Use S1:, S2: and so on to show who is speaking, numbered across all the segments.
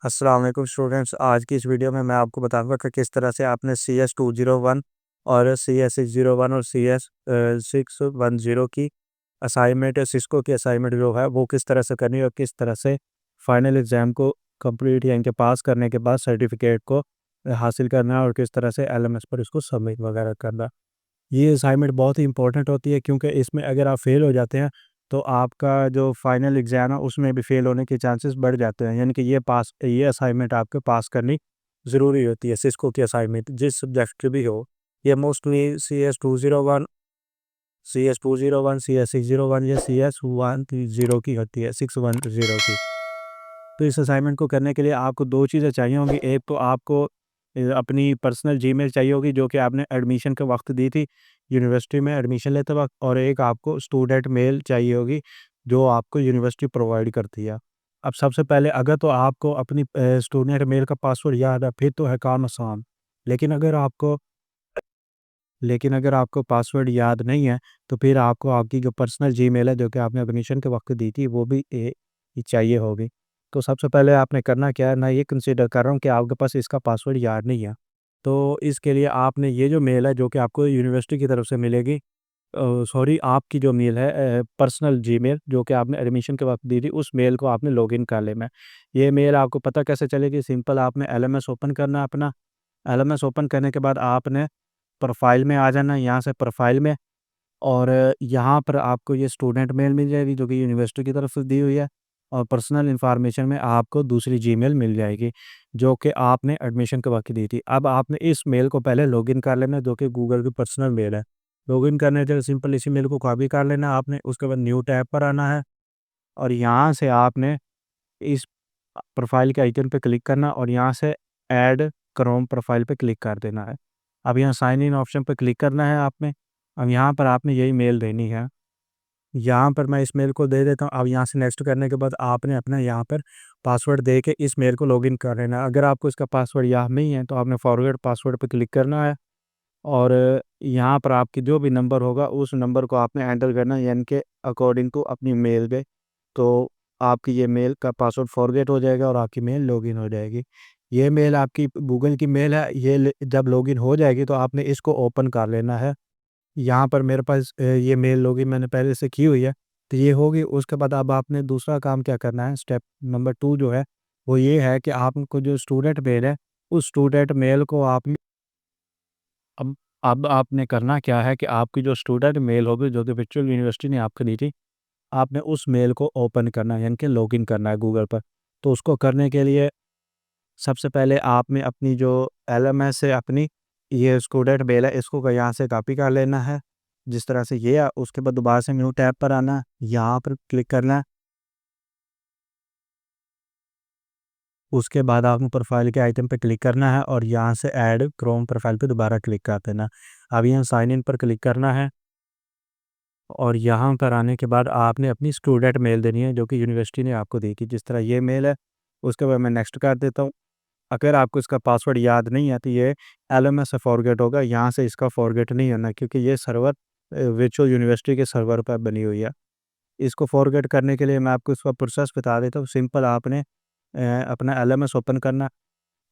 S1: अस्सलाम वालेकुम स्टूडेंट्स। आज की इस वीडियो में मैं आपको बताऊंगा कि किस तरह से आपने सी एस 201 और सी एस 601 और सी एस 610 की असाइनमेंट, सिस्को की असाइनमेंट जो है वो किस तरह से करनी है और किस तरह से फाइनल एग्ज़ाम को कंप्लीट यानी कि पास करने के बाद सर्टिफिकेट को हासिल करना है और किस तरह से एलएमएस पर इसको सबमिट वगैरह करना। ये असाइनमेंट बहुत ही इंपॉर्टेंट होती है क्योंकि इसमें अगर आप फेल हो जाते हैं तो आपका जो फाइनल एग्ज़ाम है उसमें भी फेल होने के चांसेस बढ़ जाते हैं। यानी कि ये असाइनमेंट आपके पास करनी ज़रूरी होती है। सिस्को की असाइनमेंट जिस सब्जेक्ट की भी हो, ये mostly C S 201, C S 201, C S 601 या सी एस 110 की होती है, 610 की। तो इस असाइनमेंट को करने के लिए आपको दो चीज़ें चाहिए होंगी। एक तो आपको अपनी पर्सनल जीमेल चाहिए होगी जो कि आपने एडमिशन के वक्त दी थी यूनिवर्सिटी में एडमिशन लेते वक्त, और एक आपको स्टूडेंट मेल चाहिए होगी जो आपको यूनिवर्सिटी प्रोवाइड करती है। अब सबसे पहले अगर तो आपको अपनी स्टूडेंट मेल का पासवर्ड याद है फिर तो है काम आसान। लेकिन अगर आपको लेकिन अगर आपको पासवर्ड याद नहीं है तो फिर आपको आपकी जो पर्सनल जीमेल है जो कि आपने एडमिशन के वक्त दी थी वो भी चाहिए होगी। तो सबसे पहले आपने करना क्या है, मैं ये कंसीडर कर रहा हूँ कि आपके पास इसका पासवर्ड याद नहीं है। तो इसके लिए आपने ये जो मेल है जो कि आपको यूनिवर्सिटी की तरफ से मिलेगी, सॉरी आपकी जो मेल है पर्सनल जीमेल जो कि आपने एडमिशन के वक्त दी थी, उस मेल को आपने लॉगिन कर लेना है। ये मेल आपको पता कैसे चलेगी? सिंपल, आपने एलएमएस ओपन करना है अपना। एलएमएस ओपन करने के बाद आपने प्रोफाइल में आ जाना है, यहाँ से प्रोफाइल में, और यहाँ पर आपको ये स्टूडेंट मेल मिल जाएगी जो कि यूनिवर्सिटी की तरफ से दी हुई है, और पर्सनल इन्फॉर्मेशन में आपको दूसरी जीमेल मिल जाएगी जो कि आपने एडमिशन के वक्त दी थी। अब आपने इस मेल को पहले लॉगिन कर लेना है जो कि गूगल की पर्सनल मेल है। लॉगिन करने के लिए सिंपल इसी मेल को कॉपी कर लेना है आपने, उसके बाद न्यू टैब पर आना है और यहाँ से आपने इस प्रोफाइल के आइकन पे क्लिक करना और यहाँ से ऐड क्रोम प्रोफाइल पे क्लिक कर देना है। अब यहाँ साइन इन ऑप्शन पे क्लिक करना है आपने। अब यहाँ पर आपने यही मेल देनी है। यहाँ पर मैं इस मेल को दे देता हूँ। अब यहाँ से नेक्स्ट करने के बाद आपने अपना यहाँ पर पासवर्ड दे के इस मेल को लॉगिन कर लेना है। अगर आपको इसका पासवर्ड याद नहीं है तो आपने फॉरगेट पासवर्ड पे क्लिक करना है और यहाँ पर आपकी जो भी नंबर होगा उस नंबर को आपने एंटर करना है, यानी कि अकॉर्डिंग टू अपनी मेल पे। तो आपकी ये मेल का पासवर्ड फॉरगेट हो जाएगा और आपकी मेल लॉगिन हो जाएगी। ये मेल आपकी गूगल की मेल है। जब लॉगिन हो जाएगी तो आपने इसको ओपन कर लेना है। यहाँ पर मेरे पास ये मेल लॉगिन मैंने पहले से की हुई है, तो ये होगी। उसके बाद अब आपने दूसरा काम क्या करना है, स्टेप नंबर 2 जो है वो ये है कि आपको जो स्टूडेंट मेल है उस स्टूडेंट मेल को आप अब अब आपने करना क्या है कि आपकी जो स्टूडेंट मेल होगी जो कि वर्चुअल यूनिवर्सिटी ने आपको दी थी, आपने उस मेल को ओपन करना है यानी कि लॉगिन करना है गूगल पर। तो उसको करने के लिए सबसे पहले आपने अपनी जो एलएमएस से अपनी ये स्टूडेंट मेल है इसको यहाँ से कॉपी कर लेना है जिस तरह से ये उसके बाद दोबारा से न्यू टैब पर आना है, यहाँ पर क्लिक करना है। उसके बाद आपको प्रोफाइल के आइटम पे क्लिक करना है और यहाँ से ऐड क्रोम प्रोफाइल पे दोबारा क्लिक कर देना। अब यहाँ साइन इन पर क्लिक करना है और यहाँ पर आने के बाद आपने अपनी स्टूडेंट मेल देनी है जो कि यूनिवर्सिटी ने आपको दी थी। जिस तरह ये मेल है उसके बाद मैं नेक्स्ट कर देता हूँ। अगर आपको इसका पासवर्ड याद नहीं है तो ये एलएमएस से फॉरगेट होगा, यहाँ से इसका फॉरगेट नहीं होना क्योंकि ये सर्वर वर्चुअल यूनिवर्सिटी के सर्वर पर बनी हुई है। इसको फॉरगेट करने के लिए मैं आपको इसका प्रोसेस बता देता हूँ। सिंपल आपने अपना एलएमएस ओपन करना।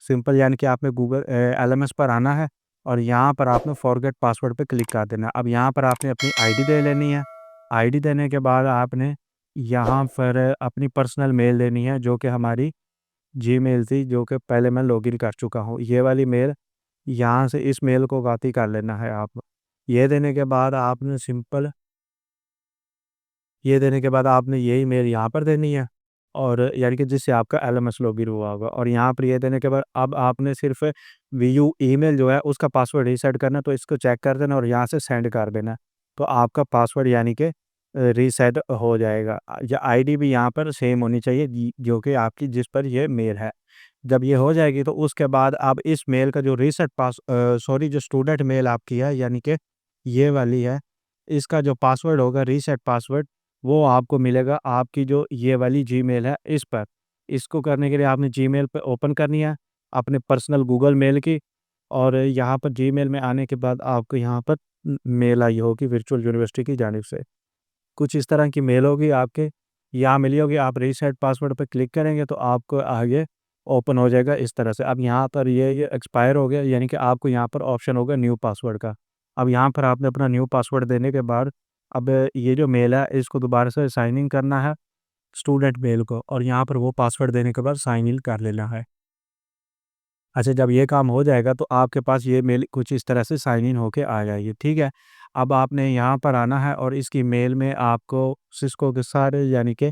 S1: सिंपल यानी कि आपने गूगल एलएमएस पर आना है और यहाँ पर आपने फॉरगेट पासवर्ड पे क्लिक कर देना है। अब यहाँ पर आपने अपनी आईडी दे लेनी है। आईडी देने के बाद आपने यहाँ पर अपनी पर्सनल मेल देनी है जो कि हमारी जीमेल थी जो कि पहले मैं लॉगिन कर चुका हूँ। ये वाली मेल, यहाँ से इस मेल को कॉपी कर लेना है आप। ये देने के बाद आपने सिंपल ये देने के बाद आपने यही मेल यहाँ पर देनी है और यानी कि जिससे आपका एलएमएस लॉगिन हुआ होगा, और यहाँ पर ये देने के बाद अब आपने सिर्फ वीयू ईमेल जो है उसका पासवर्ड रीसेट करना है, तो इसको चेक कर देना और यहाँ से सेंड कर देना। तो आपका पासवर्ड यानी कि रीसेट हो जाएगा। या आईडी भी यहाँ पर सेम होनी चाहिए जो कि आपकी जिस पर ये मेल है। जब ये हो जाएगी तो उसके बाद आप इस मेल का जो सॉरी जो स्टूडेंट मेल आपकी है यानी कि ये वाली है, इसका जो पासवर्ड होगा रीसेट पासवर्ड वो आपको मिलेगा आपकी जो ये वाली जीमेल है इस पर। इसको करने के लिए आपने जीमेल पे ओपन करनी है अपने पर्सनल गूगल मेल की, और यहाँ पर जीमेल में आने के बाद आपको यहाँ पर मेल आई होगी वर्चुअल यूनिवर्सिटी की जानिब से। कुछ इस तरह की मेल होगी आपके यहाँ मिली होगी। आप रीसेट पासवर्ड पे क्लिक करेंगे तो आपको आगे ओपन हो जाएगा इस तरह से। अब यहाँ पर ये एक्सपायर हो गया, यानी कि आपको यहाँ पर ऑप्शन होगा न्यू पासवर्ड का। अब यहाँ पर आपने अपना न्यू पासवर्ड देने के बाद अब ये जो मेल है इसको दोबारा से साइन इन करना है स्टूडेंट मेल को, और यहाँ पर वो पासवर्ड देने के बाद साइन इन कर लेना है। अच्छा, जब ये काम हो जाएगा तो आपके पास ये मेल कुछ इस तरह से साइन इन होके आ जाएगी, ठीक है। अब आपने यहाँ पर आना है और इसकी मेल में आपको सिस्को के सारे यानी कि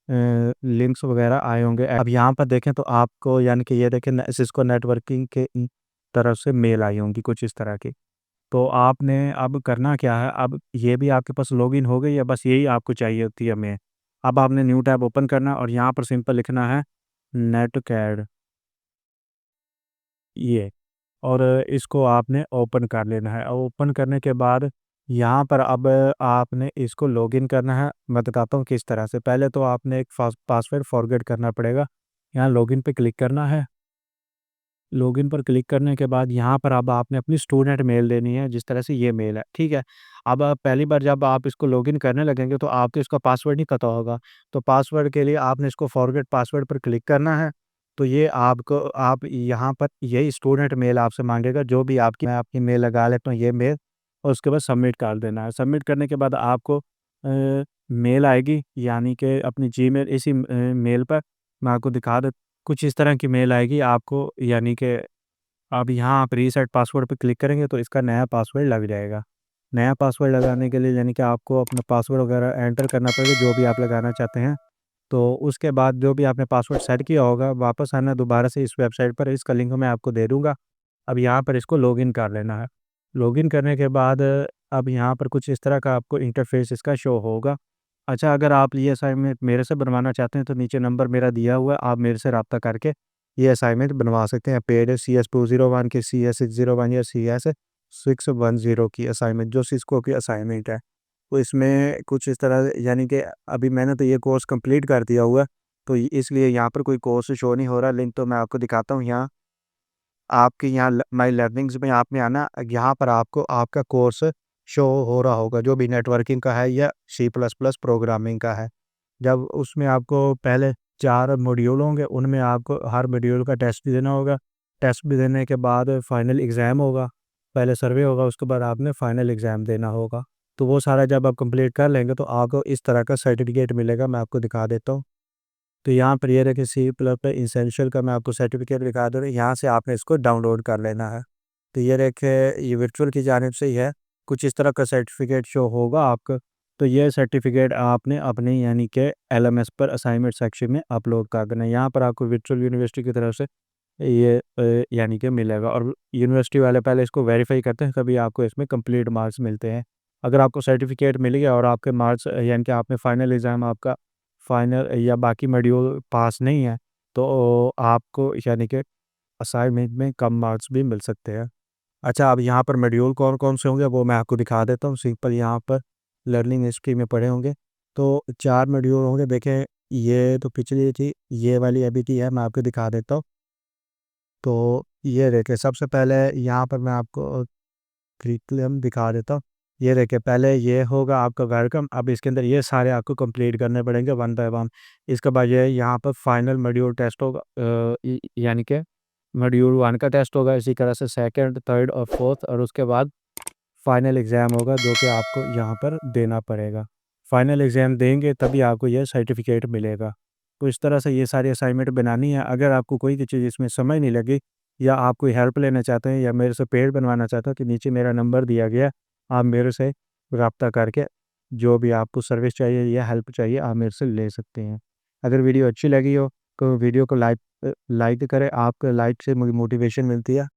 S1: लिंक्स वगैरह आए होंगे। अब यहाँ पर देखें तो आपको यानी कि ये देखें सिस्को नेटवर्किंग के तरफ से मेल आई होंगी कुछ इस तरह की। तो आपने अब करना क्या है, अब ये भी आपके पास लॉगिन हो गई है, बस यही आपको चाहिए होती है मेल। अब आपने न्यू टैब ओपन करना है और यहाँ पर सिंपल लिखना है नेटकैड, ये, और इसको आपने ओपन कर लेना है। और ओपन करने के बाद यहाँ पर अब आपने इसको लॉगिन करना है। मैं बताता हूँ किस तरह से। पहले तो आपने एक पासवर्ड फॉरगेट करना पड़ेगा। यहाँ लॉगिन पे क्लिक करना है। लॉगिन पर क्लिक करने के बाद यहाँ पर अब आपने अपनी स्टूडेंट मेल देनी है, जिस तरह से ये मेल है, ठीक है। अब पहली बार जब आप इसको लॉगिन करने लगेंगे तो आपको इसका पासवर्ड नहीं पता होगा। तो पासवर्ड के लिए आपने इसको फॉरगेट पासवर्ड पर क्लिक करना है। तो ये आपको आप यहाँ पर यही स्टूडेंट मेल आपसे मांगेगा, जो भी आपकी, मैं आपकी मेल लगा लेता हूँ ये मेल, और उसके बाद सबमिट कर देना है। सबमिट करने के बाद आपको मेल आएगी, यानी कि अपनी जीमेल इसी मेल पर मैं आपको दिखा दे, कुछ इस तरह की मेल आएगी आपको, यानी कि अब यहाँ आप रीसेट पासवर्ड पे क्लिक करेंगे तो इसका नया पासवर्ड लग जाएगा। नया पासवर्ड लगाने के लिए यानी कि आपको अपना पासवर्ड वगैरह एंटर करना पड़ेगा, जो भी आप लगाना चाहते हैं। तो उसके बाद जो भी आपने पासवर्ड सेट किया होगा, वापस आना दोबारा से इस वेबसाइट पर, इसका लिंक मैं आपको दे दूँगा। अब यहाँ पर इसको लॉगिन कर लेना है। लॉगिन करने के बाद अब यहाँ पर कुछ इस तरह का आपको इंटरफ़ेस इसका शो होगा। अच्छा, अगर आप ये असाइनमेंट मेरे से बनवाना चाहते हैं तो नीचे नंबर मेरा दिया हुआ है, आप मेरे से राब्ता करके ये असाइनमेंट बनवा सकते हैं। पेड CS201 की, CS601 या CS610 की असाइनमेंट, जो सिस्को की असाइनमेंट है। तो इसमें कुछ इस तरह यानी कि अभी मैंने तो ये कोर्स कंप्लीट कर दिया हुआ है, तो इसलिए यहाँ पर कोई कोर्स शो नहीं हो रहा। लिंक तो मैं आपको दिखाता हूँ यहाँ। आपके यहाँ माई लर्निंग्स में आपने आना, यहाँ पर आपको आपका कोर्स शो हो रहा होगा, जो भी नेटवर्किंग का है या C++ प्रोग्रामिंग का है। जब उसमें आपको पहले 4 मॉड्यूल होंगे, उनमें आपको हर मॉड्यूल का टेस्ट भी देना होगा। टेस्ट भी देने के बाद फाइनल एग्ज़ाम होगा। पहले सर्वे होगा, उसके बाद आपने फाइनल एग्ज़ाम देना होगा। तो वो सारा जब आप कंप्लीट कर लेंगे तो आपको इस तरह का सर्टिफ़िकेट मिलेगा। मैं आपको दिखा देता हूँ। तो यहाँ पर ये रहे कि C++ एसेंशियल का मैं आपको सर्टिफ़िकेट दिखा दे रहा हूँ। यहाँ से आपने इसको डाउनलोड कर लेना है। तो ये रहे कि ये वर्चुअल की जानिब से ही है। कुछ इस तरह का सर्टिफ़िकेट शो होगा आपको। तो ये सर्टिफ़िकेट आपने अपने यानी कि LMS पर असाइनमेंट सेक्शन में अपलोड कर देना है। यहाँ पर आपको वर्चुअल यूनिवर्सिटी की तरफ से ये यानी कि मिलेगा, और यूनिवर्सिटी वाले पहले इसको वेरीफ़ाई करते हैं, तभी आपको इसमें कंप्लीट मार्क्स मिलते हैं। अगर आपको सर्टिफ़िकेट मिल गया और आपके मार्क्स यानी कि आपने फाइनल एग्ज़ाम आपका फाइनल या बाकी मॉड्यूल पास नहीं है, तो आपको यानी कि असाइनमेंट में कम मार्क्स भी मिल सकते हैं। अच्छा, अब यहाँ पर मॉड्यूल कौन-कौन से होंगे वो मैं आपको दिखा देता हूँ। सिंपल यहाँ पर लर्निंग हिस्ट्री में पढ़े होंगे। तो 4 मॉड्यूल होंगे। देखें, ये तो पिछली थी, ये वाली अभी की है, मैं आपको दिखा देता हूँ। तो ये देखिए, सबसे पहले यहाँ पर मैं आपको करिकुलम दिखा देता हूँ। ये देखिए, पहले ये होगा आपका वेलकम। अब इसके अंदर ये सारे आपको कंप्लीट करने पड़ेंगे वन बाय वन। इसके बाद ये यहाँ पर फाइनल मॉड्यूल टेस्ट होगा, यानी कि मॉड्यूल 1 का टेस्ट होगा। इसी तरह से सेकंड, थर्ड और फोर्थ, और उसके बाद फाइनल एग्ज़ाम होगा, जो कि आपको यहाँ पर देना पड़ेगा। फाइनल एग्ज़ाम देंगे तभी आपको ये सर्टिफ़िकेट मिलेगा। तो इस तरह से ये सारी असाइनमेंट बनानी है। अगर आपको कोई भी चीज़ इसमें समझ नहीं लगी, या आप कोई हेल्प लेना चाहते हैं, या मेरे से पेड बनवाना चाहते हो, तो नीचे मेरा नंबर दिया गया है। आप मेरे से राब्ता करके जो भी आपको सर्विस चाहिए या हेल्प चाहिए, आप मेरे से ले सकते हैं। अगर वीडियो अच्छी लगी हो तो वीडियो को लाइक करें। आपके लाइक से मुझे मोटिवेशन मिलती है।